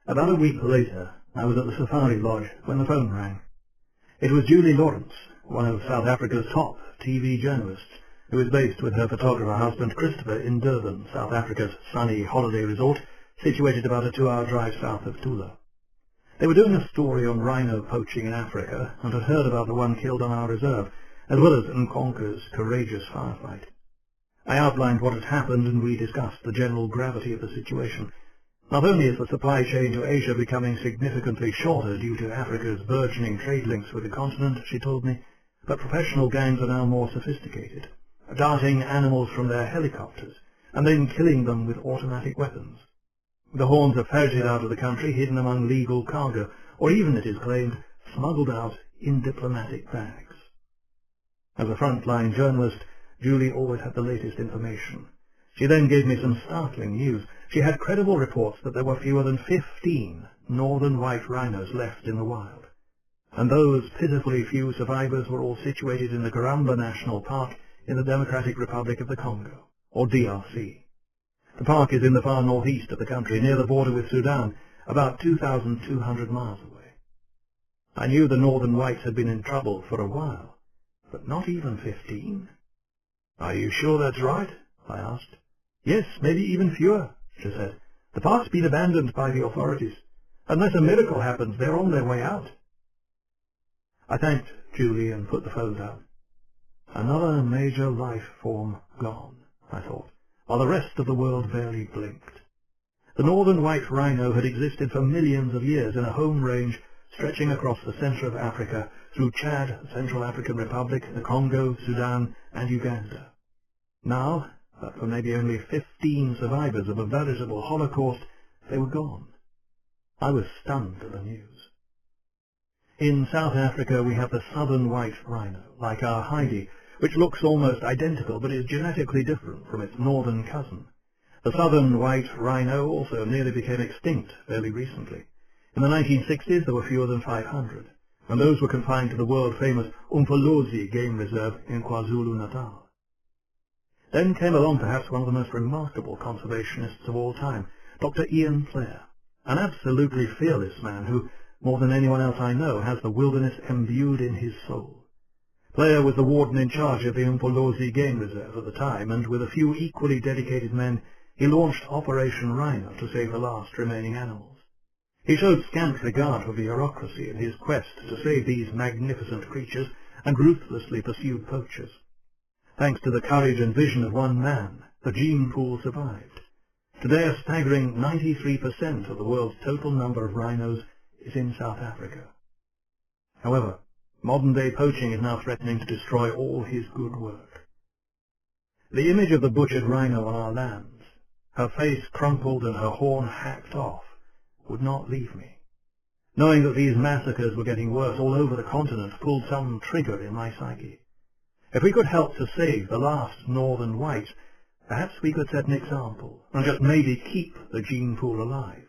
About a week later, I was at the safari lodge when the phone rang. It was Julie Lawrence, one of South Africa's top TV journalists, who is based with her photographer husband Christopher in Durban, South Africa's sunny holiday resort, situated about a 2-hour drive south of Tula. They were doing a story on rhino poaching in Africa and had heard about the one killed on our reserve, as well as Nkonko's courageous firefight. I outlined what had happened and we discussed the general gravity of the situation. Not only is the supply chain to Asia becoming significantly shorter due to Africa's burgeoning trade links with the continent, she told me, but professional gangs are now more sophisticated, darting animals from their helicopters and then killing them with automatic weapons. The horns are ferreted out of the country, hidden among legal cargo, or even, it is claimed, smuggled out in diplomatic bags. As a frontline journalist, Julie always had the latest information. She then gave me some startling news. She had credible reports that there were fewer than 15 northern white rhinos left in the wild. And those pitifully few survivors were all situated in the Garamba National Park in the Democratic Republic of the Congo, or DRC. The park is in the far northeast of the country, near the border with Sudan, about 2,200 miles away. I knew the northern whites had been in trouble for a while, but not even 15? "Are you sure that's right?" I asked. "Yes, maybe even fewer," she said. "The park's been abandoned by the authorities. Unless a miracle happens, they're on their way out." I thanked Julie and put the phone down. Another major life form gone, I thought, while the rest of the world barely blinked. The northern white rhino had existed for millions of years in a home range stretching across the centre of Africa through Chad, the Central African Republic, the Congo, Sudan, and Uganda. Now, but for maybe only 15 survivors of a veritable holocaust, they were gone. I was stunned at the news. In South Africa we have the southern white rhino, like our Heidi, which looks almost identical but is genetically different from its northern cousin. The southern white rhino also nearly became extinct fairly recently. In the 1960s there were fewer than 500, and those were confined to the world-famous Umfolozi game reserve in KwaZulu-Natal. Then came along perhaps one of the most remarkable conservationists of all time, Dr. Ian Player, an absolutely fearless man who, more than anyone else I know, has the wilderness imbued in his soul. Player was the warden in charge of the Umfolozi game reserve at the time, and with a few equally dedicated men, he launched Operation Rhino to save the last remaining animals. He showed scant regard for bureaucracy in his quest to save these magnificent creatures, and ruthlessly pursued poachers. Thanks to the courage and vision of one man, the gene pool survived. Today a staggering 93% of the world's total number of rhinos is in South Africa. However, modern-day poaching is now threatening to destroy all his good work. The image of the butchered rhino on our lands, her face crumpled and her horn hacked off, would not leave me. Knowing that these massacres were getting worse all over the continent pulled some trigger in my psyche. If we could help to save the last northern whites, perhaps we could set an example, and just maybe keep the gene pool alive.